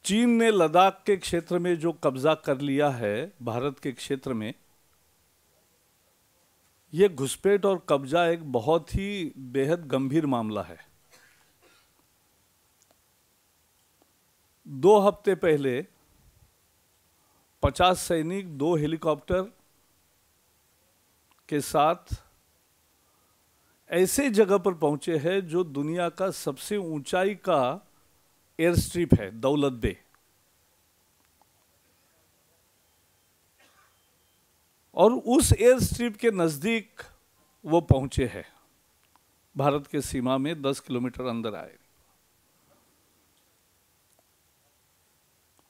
चीन ने लद्दाख के क्षेत्र में जो कब्जा कर लिया है भारत के क्षेत्र में, ये घुसपैठ और कब्जा एक बहुत ही बेहद गंभीर मामला है। 2 हफ्ते पहले 50 सैनिक 2 हेलीकॉप्टर के साथ ऐसे जगह पर पहुंचे हैं जो दुनिया का सबसे ऊंचाई का एयर स्ट्रिप है, दौलत बे। और उस एयर स्ट्रिप के नजदीक वो पहुंचे हैं, भारत के सीमा में 10 किलोमीटर अंदर आए।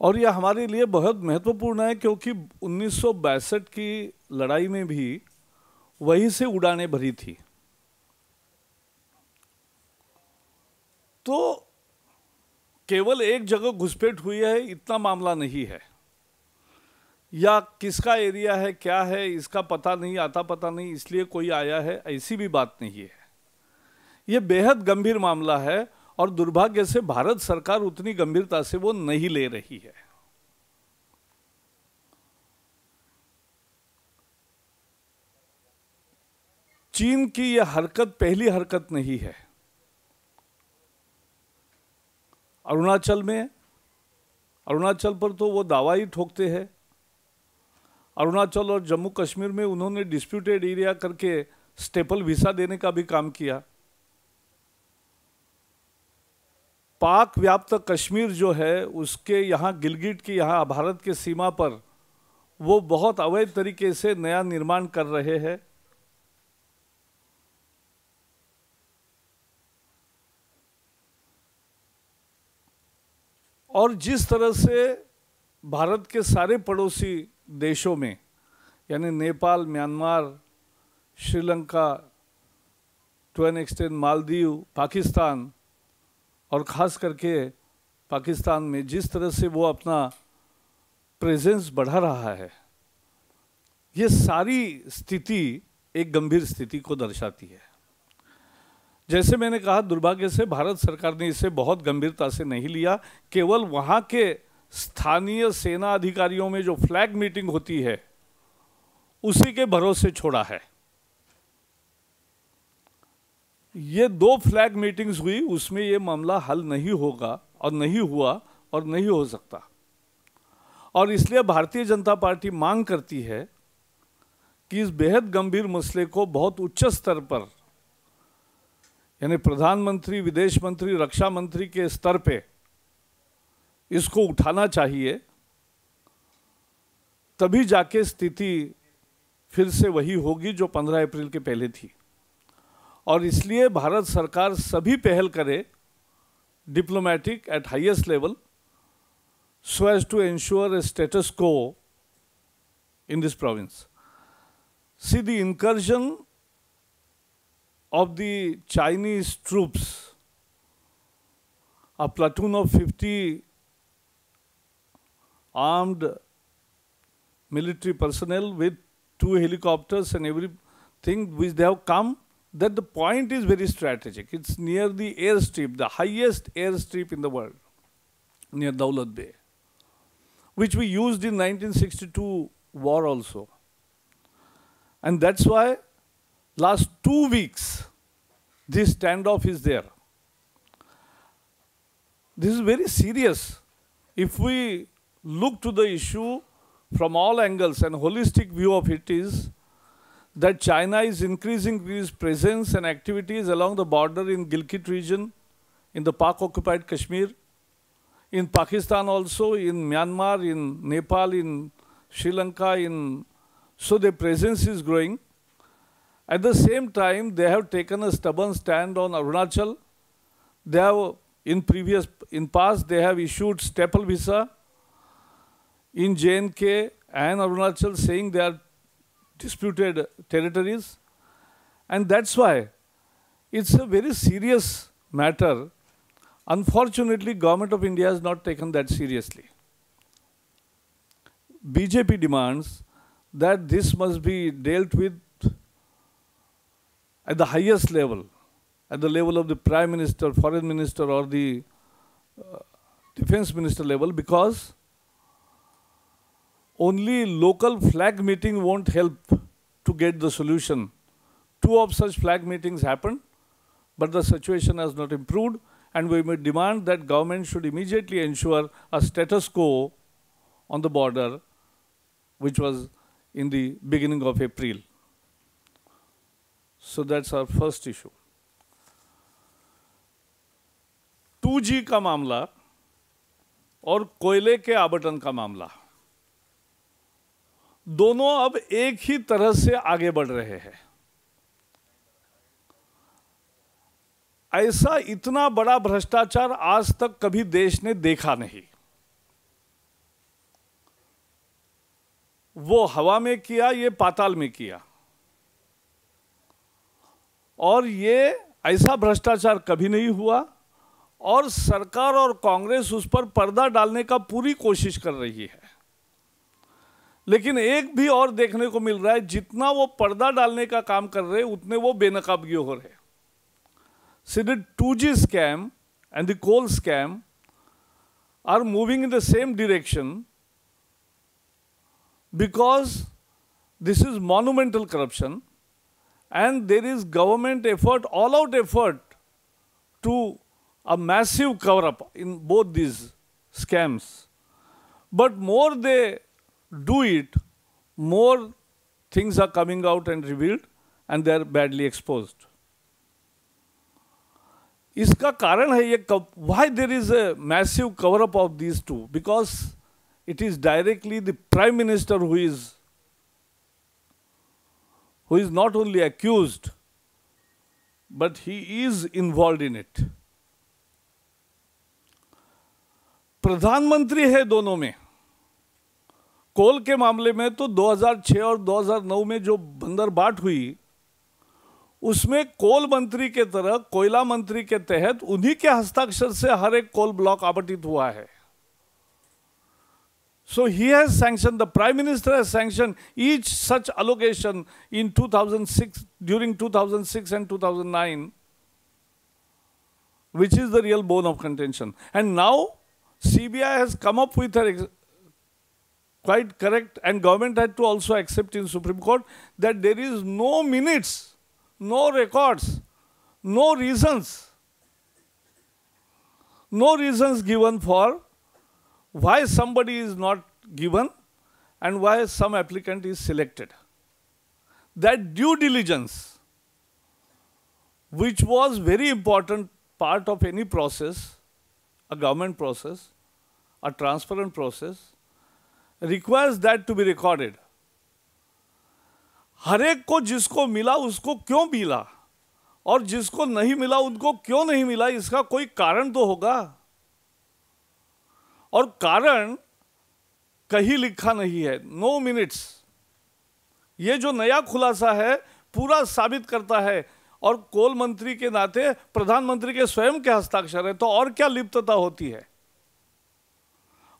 और यह हमारे लिए बहुत महत्वपूर्ण है क्योंकि 1962 की लड़ाई में भी वहीं से उड़ानें भरी थी। तो केवल एक जगह घुसपैठ हुई है इतना मामला नहीं है, या किसका एरिया है क्या है इसका पता नहीं, आता पता नहीं इसलिए कोई आया है, ऐसी भी बात नहीं है। यह बेहद गंभीर मामला है और दुर्भाग्य से भारत सरकार उतनी गंभीरता से वो नहीं ले रही है। चीन की यह हरकत पहली हरकत नहीं है। अरुणाचल पर तो वो दावा ही ठोकते हैं। अरुणाचल और जम्मू कश्मीर में उन्होंने डिस्प्यूटेड एरिया करके स्टेपल वीसा देने का भी काम किया। पाक व्याप्त कश्मीर जो है उसके यहाँ गिलगिट की यहाँ भारत के सीमा पर वो बहुत अवैध तरीके से नया निर्माण कर रहे हैं। और जिस तरह से भारत के सारे पड़ोसी देशों में यानी Nepal, Myanmar, Sri Lanka, to an extent Maldives, Pakistan और ख़ास करके पाकिस्तान में जिस तरह से वो अपना प्रेजेंस बढ़ा रहा है, ये सारी स्थिति एक गंभीर स्थिति को दर्शाती है। जैसे मैंने कहा, दुर्भाग्य से भारत सरकार ने इसे बहुत गंभीरता से नहीं लिया। केवल वहाँ के स्थानीय सेना अधिकारियों में जो फ्लैग मीटिंग होती है उसी के भरोसे छोड़ा है। ये 2 फ्लैग मीटिंग्स हुई, उसमें ये मामला हल नहीं होगा और नहीं हुआ और नहीं हो सकता। और इसलिए भारतीय जनता पार्टी मांग करती है कि इस बेहद गंभीर मसले को बहुत उच्च स्तर पर यानी प्रधानमंत्री, विदेश मंत्री, रक्षा मंत्री के स्तर पे इसको उठाना चाहिए, तभी जाके स्थिति फिर से वही होगी जो 15 अप्रैल के पहले थी। और इसलिए भारत सरकार सभी पहल करे diplomatic eight highest level so as to ensure a status quo in this province. See, the incursion of the Chinese troops, a platoon of 50 armed military personnel with 2 helicopters and everything which they have come, that the point is very strategic. It's near the airstrip, the highest airstrip in the world, near Daulat Bay, which we used in 1962 war also. And that's why last 2 weeks, this standoff is there. This is very serious. If we look to the issue from all angles, and holistic view of it is that China is increasing its presence and activities along the border in Gilgit region, in the Pak-occupied Kashmir, in Pakistan also, in Myanmar, in Nepal, in Sri Lanka, so their presence is growing. At the same time, they have taken a stubborn stand on Arunachal. They have, in past, they have issued staple visa in J&K and Arunachal, saying they are disputed territories. And that's why it's a very serious matter. Unfortunately, Government of India has not taken that seriously. BJP demands that this must be dealt with at the highest level, at the level of the Prime Minister, Foreign Minister, or the defense minister level, because only local flag meeting won't help to get the solution. 2 of such flag meetings happened, but the situation has not improved, and we may demand that government should immediately ensure a status quo on the border, which was in the beginning of April. So that's our first issue. 2G का मामला और कोयले के आवंटन का मामला, दोनों अब एक ही तरह से आगे बढ़ रहे हैं। ऐसा इतना बड़ा भ्रष्टाचार आज तक कभी देश ने देखा नहीं। वो हवा में किया, ये पाताल में किया, और ये ऐसा भ्रष्टाचार कभी नहीं हुआ, और सरकार और कांग्रेस उस पर पर्दा डालने का पूरी कोशिश कर रही है। लेकिन एक भी और देखने को मिल रहा है, जितना वो पर्दा डालने का काम कर रहे हैं उतने वो बेनकाबगी हो रहे हैं। See, the 2G scam and the coal scam are moving in the same direction, because this is monumental corruption and there is government effort, all-out effort to a massive cover-up in both these scams. But more they do it, more things are coming out and revealed, and they are badly exposed. इसका कारण है ये, why there is a massive cover-up of these two? Because it is directly the Prime Minister who is not only accused, but he is involved in it. प्रधानमंत्री है दोनों में। कोल के मामले में तो 2006 और 2009 में जो बंदरबाट हुई, उसमें कोल मंत्री के तरह कोयला मंत्री के तहत उन्हीं के हस्ताक्षर से हर एक कोल ब्लॉक आवंटित हुआ है। So he has sanctioned, the Prime Minister has sanctioned each such allocation in 2006, during 2006 and 2009, which is the real bone of contention. And now CBI has come up with a quite correct, and government had to also accept in Supreme Court that there is no minutes, no records, no reasons given for why somebody is not given and why some applicant is selected. That due diligence, which was very important part of any process, a government process, a transparent process, requires that to be recorded. हर एक को जिसको मिला उसको क्यों मिला, और जिसको नहीं मिला उनको क्यों नहीं मिला, इसका कोई कारण तो होगा, और कारण कहीं लिखा नहीं है। नो मिनट्स, ये जो नया खुलासा है पूरा साबित करता है, और कोल मंत्री के नाते प्रधानमंत्री के स्वयं के हस्ताक्षर है, तो और क्या लिप्तता होती है।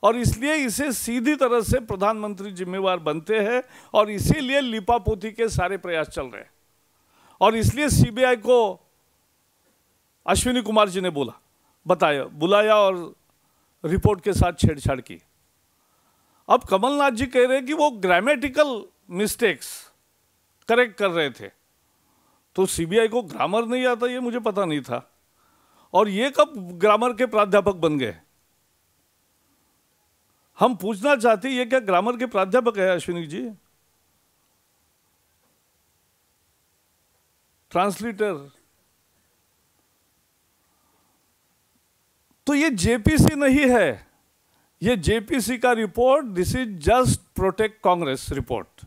और इसलिए इसे सीधी तरह से प्रधानमंत्री जिम्मेवार बनते हैं, और इसीलिए लिपापोती के सारे प्रयास चल रहे हैं। और इसलिए सीबीआई को अश्विनी कुमार जी ने बुलाया और रिपोर्ट के साथ छेड़छाड़ की। अब कमलनाथ जी कह रहे हैं कि वो ग्रामेटिकल मिस्टेक्स करेक्ट कर रहे थे, तो सीबीआई को ग्रामर नहीं आता, ये मुझे पता नहीं था। और ये कब ग्रामर के प्राध्यापक बन गए? हम पूछना चाहते हैं, ये क्या ग्रामर के प्राध्यापक है अश्विनी जी? ट्रांसलेटर। तो ये जेपीसी नहीं है, ये जेपीसी का report, this is just protect Congress report,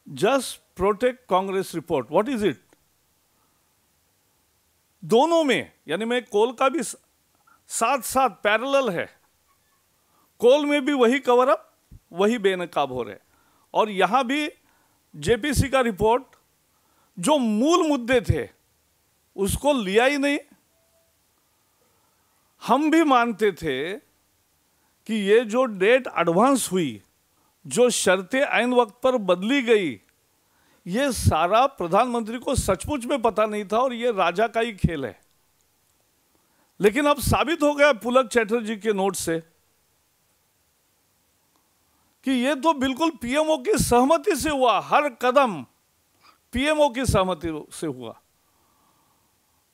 just protect Congress report. What is it? दोनों में, यानी मैं कोल का भी साथ साथ पैरेलल है, कोल में भी वही कवर अप, वही बेनकाब हो रहे, और यहां भी जेपीसी का रिपोर्ट जो मूल मुद्दे थे उसको लिया ही नहीं। हम भी मानते थे कि ये जो डेट एडवांस हुई, जो शर्तें ऐन वक्त पर बदली गई, ये सारा प्रधानमंत्री को सचमुच में पता नहीं था, और ये राजा का ही खेल है। लेकिन अब साबित हो गया पुलक चैटर्जी के नोट से कि ये तो बिल्कुल पीएमओ की सहमति से हुआ, हर कदम पीएमओ की सहमति से हुआ।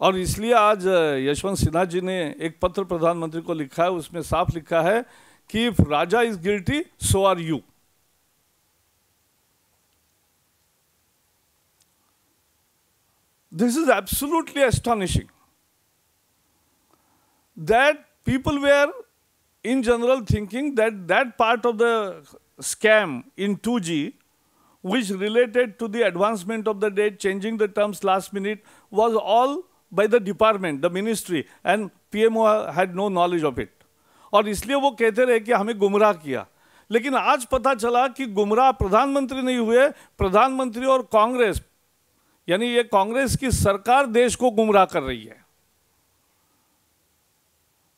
और इसलिए आज यशवंत सिन्हा जी ने एक पत्र प्रधानमंत्री को लिखा है, उसमें साफ लिखा है कि if Raja is guilty so are you. This is absolutely astonishing that people were in general thinking that that part of the scam in 2G which related to the advancement of the date, changing the terms last minute, was all by the department, the ministry, and PMO had no knowledge of it. और इसलिए वो कहते रहे कि हमें गुमराह किया। लेकिन आज पता चला कि गुमराह प्रधानमंत्री नहीं हुए, प्रधानमंत्री और कांग्रेस, यानी ये कांग्रेस की सरकार देश को गुमराह कर रही है।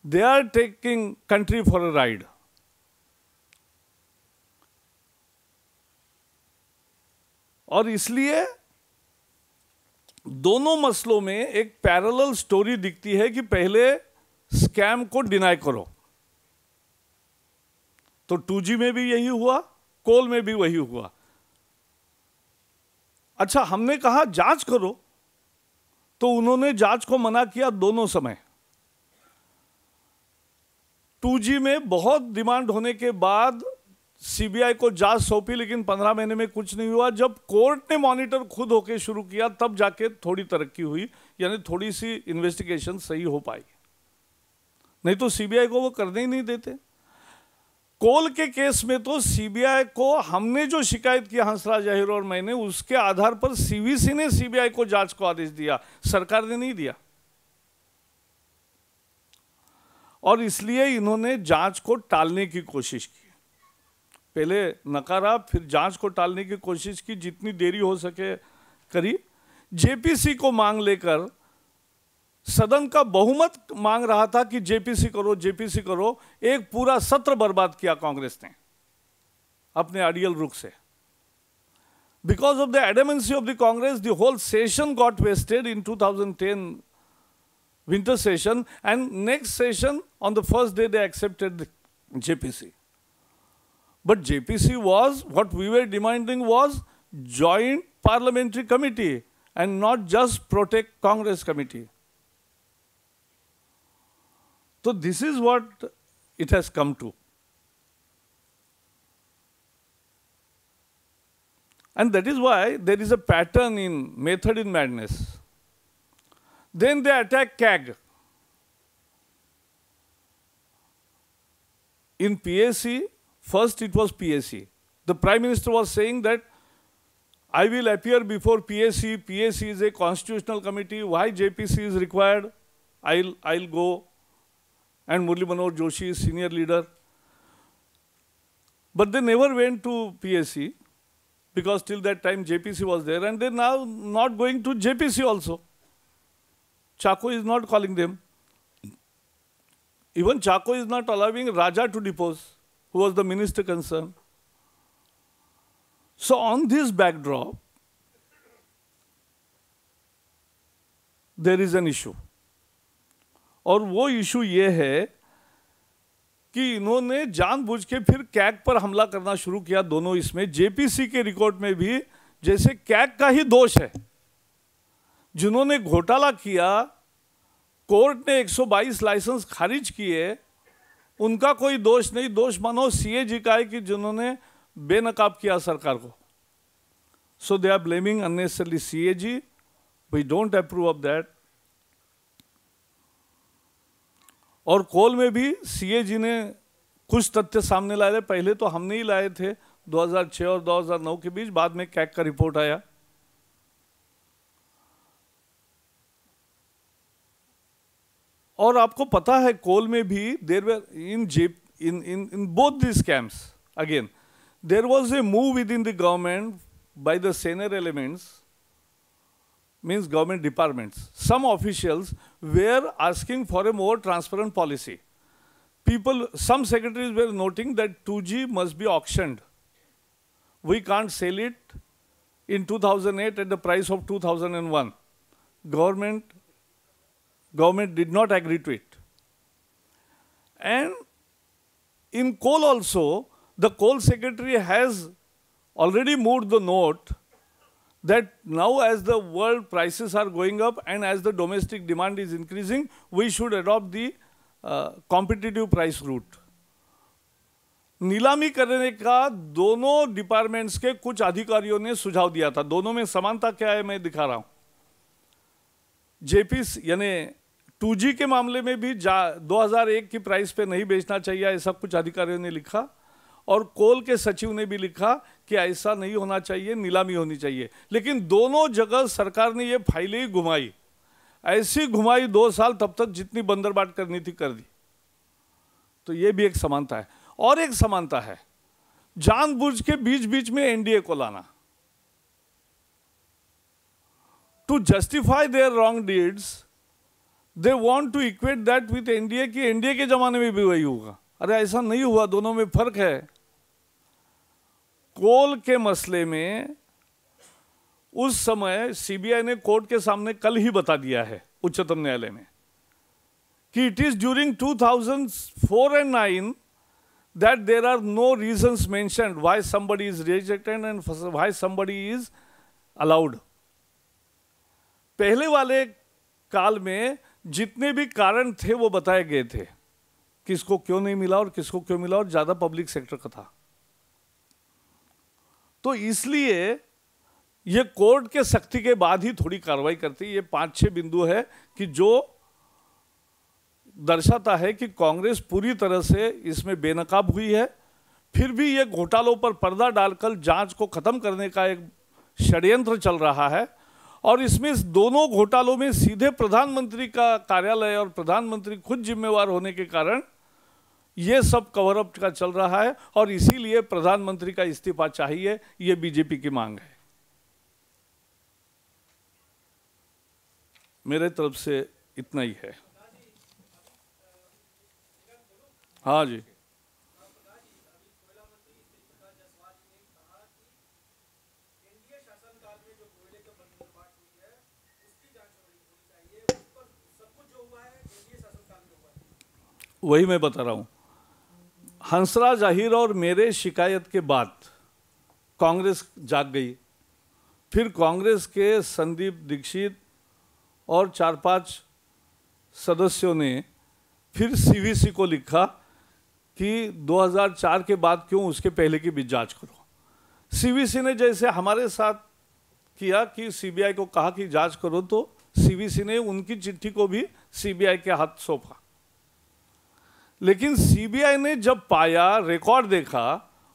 They are taking country for a ride. और इसलिए दोनों मसलों में एक पैरेलल स्टोरी दिखती है कि पहले स्कैम को डिनाई करो। तो 2G में भी यही हुआ, कोल में भी वही हुआ। अच्छा, हमने कहा जांच करो, तो उन्होंने जांच को मना किया दोनों समय। 2G में बहुत डिमांड होने के बाद सीबीआई को जांच सौंपी, लेकिन 15 महीने में कुछ नहीं हुआ। जब कोर्ट ने मॉनिटर खुद होके शुरू किया तब जाके थोड़ी तरक्की हुई, यानी थोड़ी सी इन्वेस्टिगेशन सही हो पाई, नहीं तो सीबीआई को वो करने ही नहीं देते। कोल के केस में तो सीबीआई को हमने जो शिकायत की, हंसराज अहीर और मैंने, उसके आधार पर सीवीसी ने सीबीआई को जांच को आदेश दिया, सरकार ने नहीं दिया। और इसलिए इन्होंने जांच को टालने की कोशिश की। पहले नकारा, फिर जांच को टालने की कोशिश की, जितनी देरी हो सके करी। जेपीसी को मांग लेकर सदन का बहुमत मांग रहा था कि जेपीसी करो, जेपीसी करो। एक पूरा सत्र बर्बाद किया कांग्रेस ने अपने अड़ियल रुख से। Because of the adamancy of the Congress, the whole session got wasted in 2010 winter session, and next session on the first day they accepted the JPC. But JPC was, what we were demanding was joint parliamentary committee and not just protect Congress committee. So this is what it has come to. And that is why there is a pattern in method in madness. Then they attack CAG. In PAC, first it was PAC. The Prime Minister was saying that I will appear before PAC. PAC is a constitutional committee. Why JPC is required? I'll go. And Murli Manohar Joshi is senior leader. But they never went to PAC because till that time JPC was there, and they're now not going to JPC also. Chako is not calling them. Even Chako is not allowing Raja to depose, who was the minister concerned. So on this backdrop, there is an issue. और वो issue ये है कि इन्होंने जानबूझ के फिर CAG पर हमला करना शुरू किया। दोनों इसमें जेपीसी के रिकॉर्ड में भी जैसे कैग का ही दोष है। जिन्होंने घोटाला किया, कोर्ट ने 122 लाइसेंस खारिज किए, उनका कोई दोष नहीं। दोष मानो सीएजी का है कि जिन्होंने बेनकाब किया सरकार को। So they are blaming unnecessarily CAG. We don't approve of that. और कोल में भी सीएजी ने कुछ तथ्य सामने लाए। पहले तो हमने ही लाए थे 2006 और 2009 के बीच, बाद में कैग का रिपोर्ट आया। और आपको पता है कोल में भी देर वर in both these scams, again there was a move within the government by the senior elements, means government departments. Some officials were asking for a more transparent policy. People, some secretaries were noting that 2G must be auctioned. We can't sell it in 2008 at the price of 2001. Government did not agree to it. And in coal also, the coal secretary has already moved the note that now as the world prices are going up and as the domestic demand is increasing, we should adopt the competitive price route. नीलामी करने का दोनों departments के कुछ अधिकारियों ने सुझाव दिया था। दोनों में समानता क्या है मैं दिखा रहा हूं। जेपी यानी 2G के मामले में भी 2001 की प्राइस पे नहीं बेचना चाहिए, ऐसा कुछ अधिकारियों ने लिखा, और कोल के सचिव ने भी लिखा कि ऐसा नहीं होना चाहिए, नीलामी होनी चाहिए। लेकिन दोनों जगह सरकार ने ये फाइलें ही घुमाई, ऐसी घुमाई 2 साल, तब तक जितनी बंदरबाट करनी थी कर दी। तो ये भी एक समानता है। और एक समानता है, जानबूझ के बीच बीच में एनडीए को लाना, to justify their wrong deeds they want to equate that with NDA कि एनडीए के जमाने में भी वही होगा। अरे ऐसा नहीं हुआ, दोनों में फर्क है। कोल के मसले में उस समय सीबीआई ने कोर्ट के सामने कल ही बता दिया है उच्चतम न्यायालय में कि it is during 2004 and 9 that there are no reasons mentioned why somebody is rejected and why somebody is allowed. पहले वाले काल में जितने भी कारण थे वो बताए गए थे, किसको क्यों नहीं मिला और किसको क्यों मिला, और ज्यादा पब्लिक सेक्टर का था। तो इसलिए ये कोर्ट के सख्ती के बाद ही थोड़ी कार्रवाई करती। ये 5-6 बिंदु है कि जो दर्शाता है कि कांग्रेस पूरी तरह से इसमें बेनकाब हुई है। फिर भी ये घोटालों पर पर्दा डालकर जांच को खत्म करने का एक षड्यंत्र चल रहा है, और इसमें दोनों घोटालों में सीधे प्रधानमंत्री का कार्यालय और प्रधानमंत्री खुद जिम्मेवार होने के कारण ये सब कवर अप का चल रहा है, और इसीलिए प्रधानमंत्री का इस्तीफा चाहिए, ये बीजेपी की मांग है। मेरे तरफ से इतना ही है। हाँ जी, वही मैं बता रहा हूं। हंसराज अहीर और मेरे शिकायत के बाद कांग्रेस जाग गई। फिर कांग्रेस के संदीप दीक्षित और 4-5 सदस्यों ने फिर सीवीसी को लिखा कि 2004 के बाद क्यों, उसके पहले की भी जांच करो। सीवीसी ने जैसे हमारे साथ किया कि सीबीआई को कहा कि जांच करो, तो सीवीसी ने उनकी चिट्ठी को भी सीबीआई के हाथ सौंपा। लेकिन सीबीआई ने जब पाया, रिकॉर्ड देखा,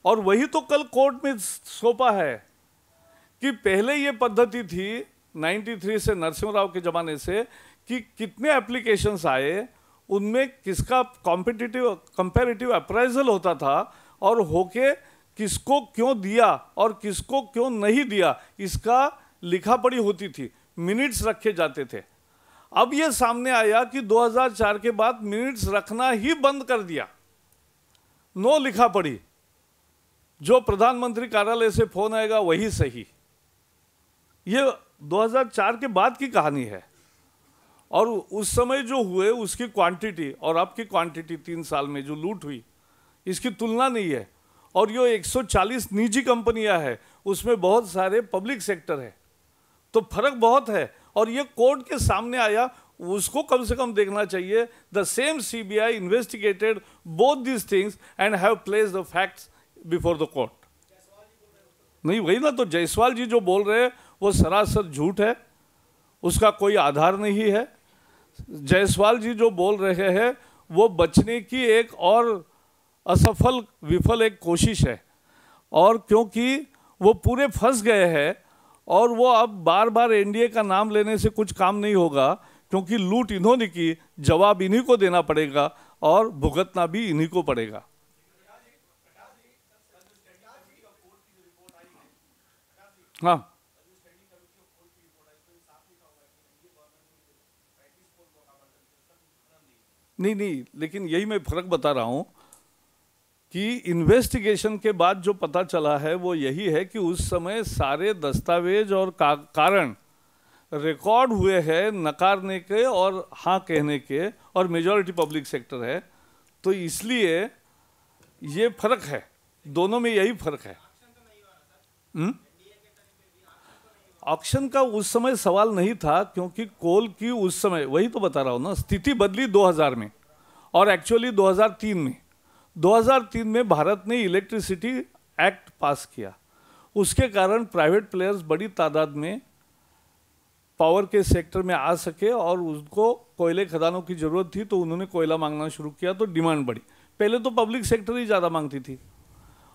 और वही तो कल कोर्ट में सौंपा है कि पहले ये पद्धति थी 93 से, नरसिम्हा राव के जमाने से, कि कितने एप्लीकेशंस आए, उनमें किसका कंपैरेटिव अप्राइजल होता था, और होके किसको क्यों दिया और किसको क्यों नहीं दिया, इसका लिखा पढ़ी होती थी, मिनट्स रखे जाते थे। अब यह सामने आया कि 2004 के बाद मिनट्स रखना ही बंद कर दिया, नो लिखा पढ़ी, जो प्रधानमंत्री कार्यालय से फोन आएगा वही सही। ये 2004 के बाद की कहानी है, और उस समय जो हुए उसकी क्वांटिटी और अब की क्वांटिटी 3 साल में जो लूट हुई, इसकी तुलना नहीं है। और ये 140 निजी कंपनियां हैं, उसमें बहुत सारे पब्लिक सेक्टर है, तो फर्क बहुत है। और ये कोर्ट के सामने आया, उसको कम से कम देखना चाहिए। The same CBI investigated both this things and have placed the facts before the court. नहीं, वही ना, तो जायसवाल जी जो बोल रहे हैं वो सरासर झूठ है, उसका कोई आधार नहीं है। जायसवाल जी जो बोल रहे हैं वो बचने की एक और असफल विफल एक कोशिश है, और क्योंकि वो पूरे फंस गए हैं, और वो अब बार बार एनडीए का नाम लेने से कुछ काम नहीं होगा, क्योंकि लूट इन्होंने की, जवाब इन्हीं को देना पड़ेगा और भुगतना भी इन्हीं को पड़ेगा। हाँ, नहीं, लेकिन यही मैं फर्क बता रहा हूं कि इन्वेस्टिगेशन के बाद जो पता चला है वो यही है कि उस समय सारे दस्तावेज और कारण रिकॉर्ड हुए हैं नकारने के और हाँ कहने के, और मेजॉरिटी पब्लिक सेक्टर है। तो इसलिए ये फर्क है, दोनों में यही फर्क है। ऑक्शन का उस समय सवाल नहीं था, क्योंकि कोल की उस समय, वही तो बता रहा हूं ना, स्थिति बदली 2000 में और एक्चुअली 2003 में। 2003 में भारत ने इलेक्ट्रिसिटी एक्ट पास किया, उसके कारण प्राइवेट प्लेयर्स बड़ी तादाद में पावर के सेक्टर में आ सके और उसको कोयले खदानों की जरूरत थी, तो उन्होंने कोयला मांगना शुरू किया, तो डिमांड बढ़ी। पहले तो पब्लिक सेक्टर ही ज़्यादा मांगती थी।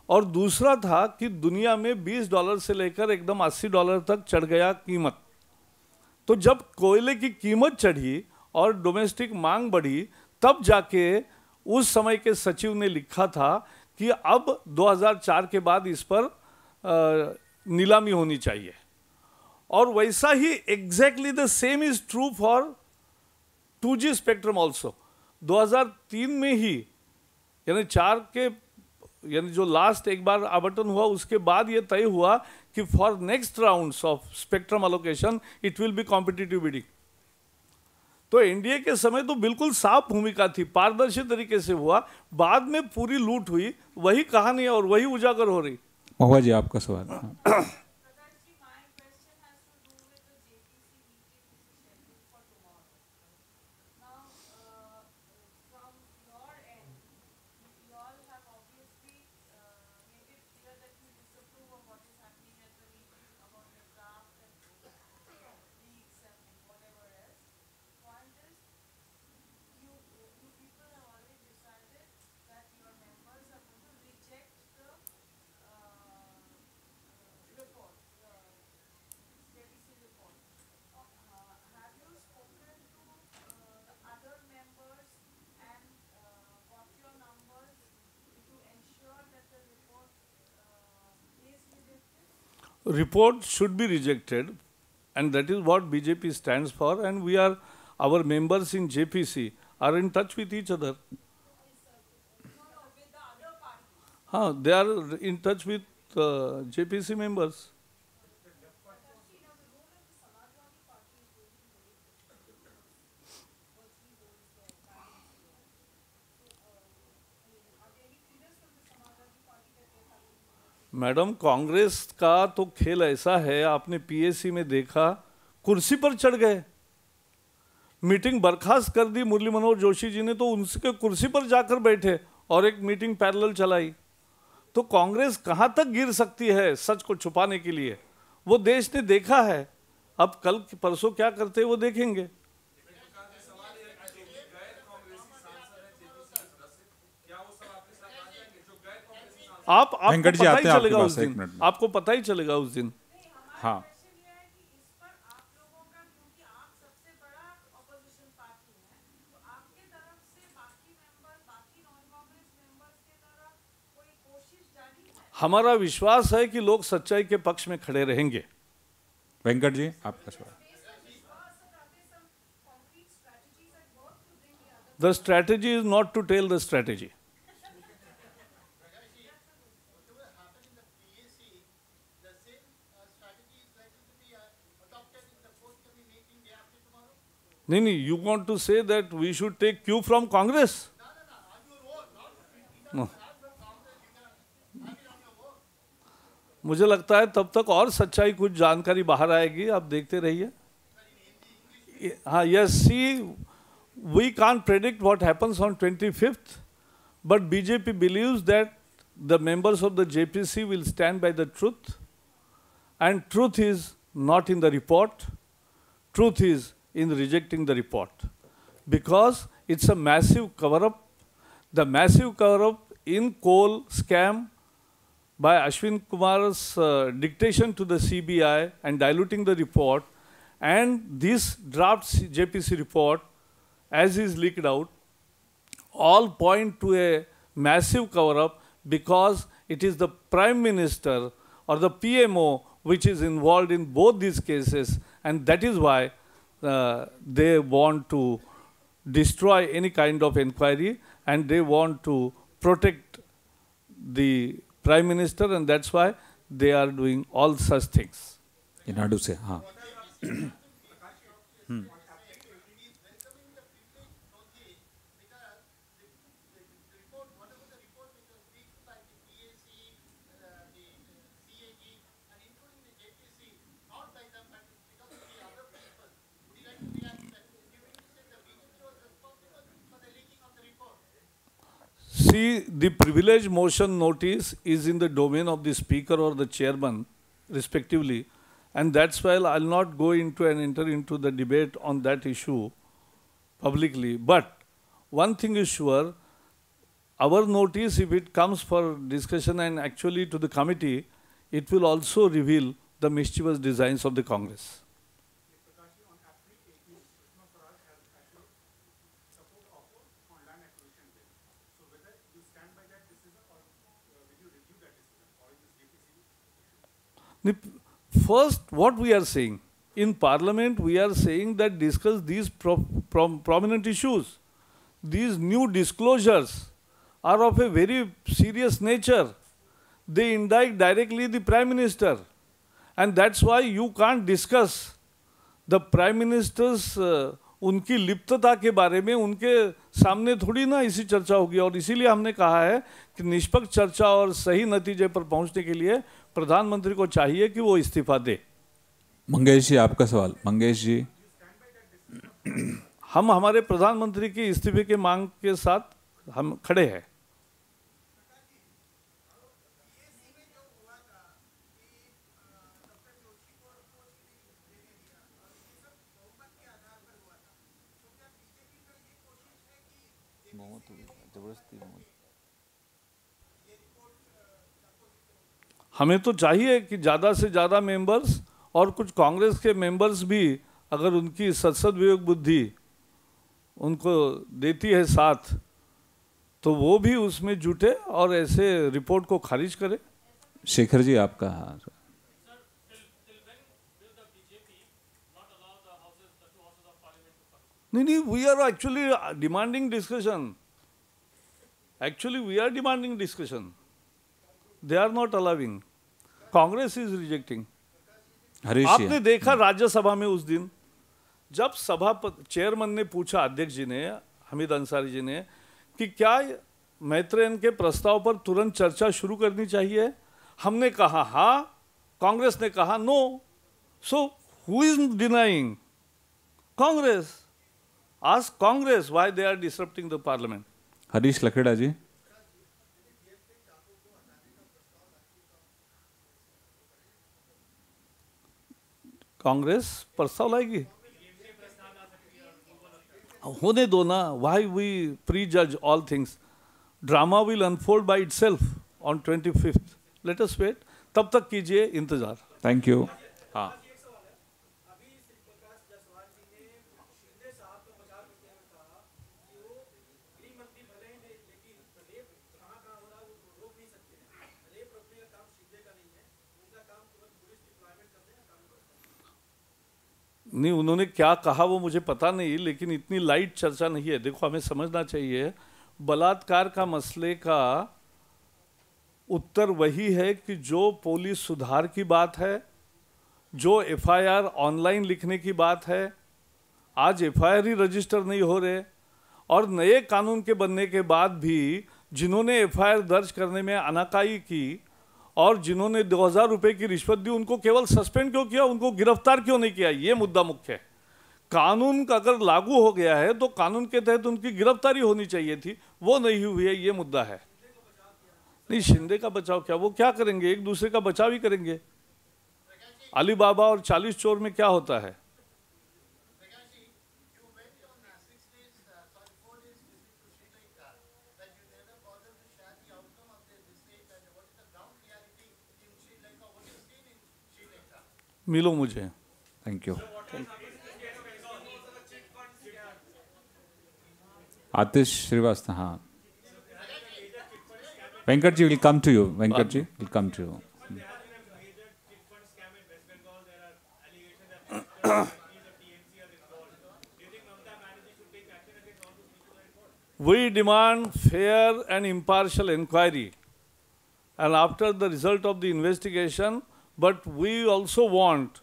और दूसरा था कि दुनिया में $20 से लेकर एकदम $80 तक चढ़ गया कीमत। तो जब कोयले की कीमत चढ़ी और डोमेस्टिक मांग बढ़ी, तब जाके उस समय के सचिव ने लिखा था कि अब 2004 के बाद इस पर नीलामी होनी चाहिए। और वैसा ही exactly the same is true for 2G spectrum also. 2003 में ही, यानी 4 के, यानी जो लास्ट एक बार आवंटन हुआ उसके बाद ये तय हुआ कि for next rounds of spectrum allocation it will be competitive bidding. तो एनडीए के समय तो बिल्कुल साफ भूमिका थी, पारदर्शी तरीके से हुआ। बाद में पूरी लूट हुई, वही कहानी और वही उजागर हो रही। महुआ जी, आपका सवाल। Report should be rejected, and that is what BJP stands for, and we are, our members in JPC are in touch with each other. They are in touch with JPC members. Madam, Congress का तो खेल ऐसा है, आपने PAC में देखा, कुर्सी पर चढ़ गए। मीटिंग बर्खास्त कर दी मुरली मनोहर जोशी जी ने, तो उनके कुर्सी पर जाकर बैठे और एक मीटिंग पैरेलल चलाई। तो कांग्रेस कहां तक गिर सकती है सच को छुपाने के लिए, वो देश ने देखा है। अब कल परसों क्या करते हैं वो देखेंगे। आप आपको पता ही चलेगा उस दिन, आपको पता ही चलेगा उस दिन। हाँ, हमारा विश्वास है कि लोग सच्चाई के पक्ष में खड़े रहेंगे। वेंकट जी, आपका सवाल। The strategy is not to tell the strategy. नहीं, you want to say that we should take cue from Congress? No. मुझे लगता है तब तक और सच्चाई, कुछ जानकारी बाहर आएगी, आप देखते रहिए। हाँ, yes, see, we can't predict what happens on 25th, but BJP believes that the members of the JPC will stand by the truth, and truth is not in the report, truth is in rejecting the report, because it's a massive cover-up. The massive cover-up in coal scam by Ashwin Kumar's dictation to the CBI and diluting the report, and this draft JPC report, as is leaked out, all point to a massive cover-up, because it is the Prime Minister or the PMO which is involved in both these cases, and that is why they want to destroy any kind of inquiry, and they want to protect the Prime Minister, and that's why they are doing all such things. Nadu से, हाँ। See, the privilege motion notice is in the domain of the speaker or the chairman, respectively, and that's why I'll not go into and enter into the debate on that issue publicly. But one thing is sure, our notice, if it comes for discussion and actually to the committee, it will also reveal the mischievous designs of the Congress. First, what we are saying, in Parliament, we are saying that discuss these prominent issues. These new disclosures are of a very serious nature. They indict directly the Prime Minister. And that's why you can't discuss the Prime Minister's उनकी लिप्तता के बारे में उनके सामने थोड़ी ना इसी चर्चा होगी, और इसीलिए हमने कहा है कि निष्पक्ष चर्चा और सही नतीजे पर पहुंचने के लिए प्रधानमंत्री को चाहिए कि वो इस्तीफा दे। मंगेश जी आपका सवाल। मंगेश जी, हम हमारे प्रधानमंत्री की इस्तीफे के मांग के साथ हम खड़े हैं। हमें तो चाहिए कि ज़्यादा से ज़्यादा मेंबर्स और कुछ कांग्रेस के मेंबर्स भी, अगर उनकी सदसद विवेक बुद्धि उनको देती है साथ, तो वो भी उसमें जुटे और ऐसे रिपोर्ट को खारिज करे। शेखर जी आपका। नहीं, we are actually demanding discussion. Actually, we are demanding discussion. They are not allowing. Congress is rejecting. आपने देखा राज्यसभा में उस दिन जब चेयरमैन ने पूछा, अध्यक्ष जी ने, हमीद अंसारी जी ने, कि क्या मैत्रेयन के प्रस्ताव पर तुरंत चर्चा शुरू करनी चाहिए, हमने कहा हाँ, कांग्रेस ने कहा no. So who is denying? Congress. Ask Congress why they are disrupting the parliament. Harish Lakhera ji. Congress प्रस्ताव लाएगी, होने दो ना। Why we prejudge all things? Drama will unfold by itself on 25th। Let us wait, तब तक कीजिए इंतजार। Thank you. हाँ, नहीं, उन्होंने क्या कहा वो मुझे पता नहीं, लेकिन इतनी लाइट चर्चा नहीं है। देखो, हमें समझना चाहिए, बलात्कार का मसले का उत्तर वही है कि जो पुलिस सुधार की बात है, जो एफआईआर ऑनलाइन लिखने की बात है। आज एफआईआर ही रजिस्टर नहीं हो रहे, और नए कानून के बनने के बाद भी जिन्होंने एफआईआर दर्ज करने में अनाकाई की और जिन्होंने 2000 रुपए की रिश्वत दी, उनको केवल सस्पेंड क्यों किया, उनको गिरफ्तार क्यों नहीं किया? ये मुद्दा मुख्य है। कानून का अगर लागू हो गया है तो कानून के तहत उनकी गिरफ्तारी होनी चाहिए थी, वो नहीं हुई है, ये मुद्दा है। नहीं, शिंदे का बचाव क्या, वो क्या करेंगे? एक दूसरे का बचाव ही करेंगे। अली बाबा और 40 चोर में क्या होता है? मिलो मुझे। Thank you. आतिश श्रीवास्तव। हाँ, Venkat ji will come to you. Venkat ji will come to you. We demand fair and impartial inquiry, and after the result of the investigation, but we also want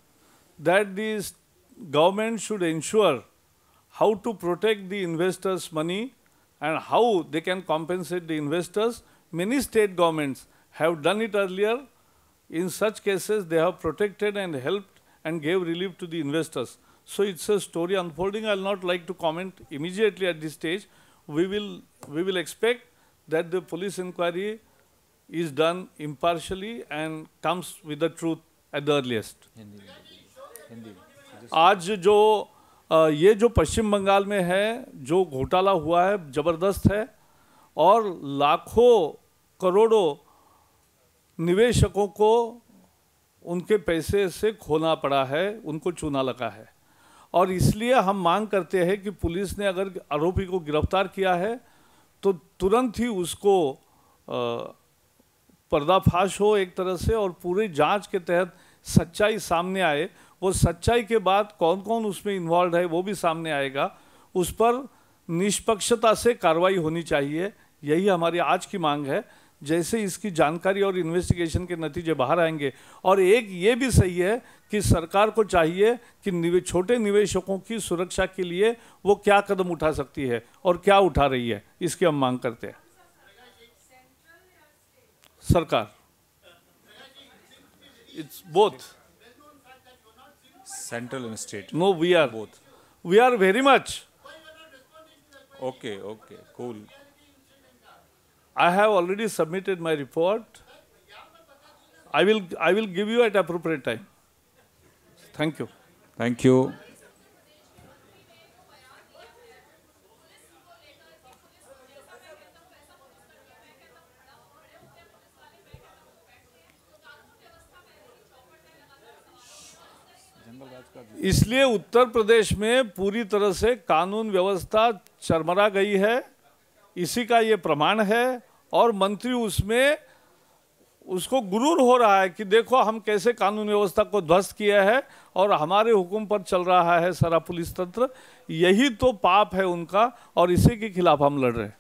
that this government should ensure how to protect the investors' money and how they can compensate the investors. Many state governments have done it earlier. In such cases, they have protected and helped and gave relief to the investors. So it's a story unfolding. I'll not like to comment immediately at this stage. We will expect that the police inquiry is done impartially and comes with the truth at the earliest. आज जो ये जो पश्चिम बंगाल में है जो घोटाला हुआ है ज़बरदस्त है और लाखों करोड़ों निवेशकों को उनके पैसे से खोना पड़ा है, उनको चूना लगा है। और इसलिए हम मांग करते हैं कि पुलिस ने अगर आरोपी को गिरफ्तार किया है तो तुरंत ही उसको पर्दाफाश हो एक तरह से और पूरी जांच के तहत सच्चाई सामने आए। वो सच्चाई के बाद कौन कौन उसमें इन्वॉल्व है वो भी सामने आएगा, उस पर निष्पक्षता से कार्रवाई होनी चाहिए। यही हमारी आज की मांग है। जैसे इसकी जानकारी और इन्वेस्टिगेशन के नतीजे बाहर आएंगे, और एक ये भी सही है कि सरकार को चाहिए कि छोटे निवेशकों की सुरक्षा के लिए वो क्या कदम उठा सकती है और क्या उठा रही है, इसकी हम मांग करते हैं। सरकार, it's both, Central and state. no, we are Both. we are very much. Okay, okay, cool. I have already submitted my report. I will give you at appropriate time. Thank you. Thank you. इसलिए उत्तर प्रदेश में पूरी तरह से कानून व्यवस्था चरमरा गई है, इसी का ये प्रमाण है। और मंत्री उसमें उसको गुरूर हो रहा है कि देखो हम कैसे कानून व्यवस्था को ध्वस्त किया है और हमारे हुक्म पर चल रहा है सारा पुलिस तंत्र। यही तो पाप है उनका और इसी के खिलाफ हम लड़ रहे हैं।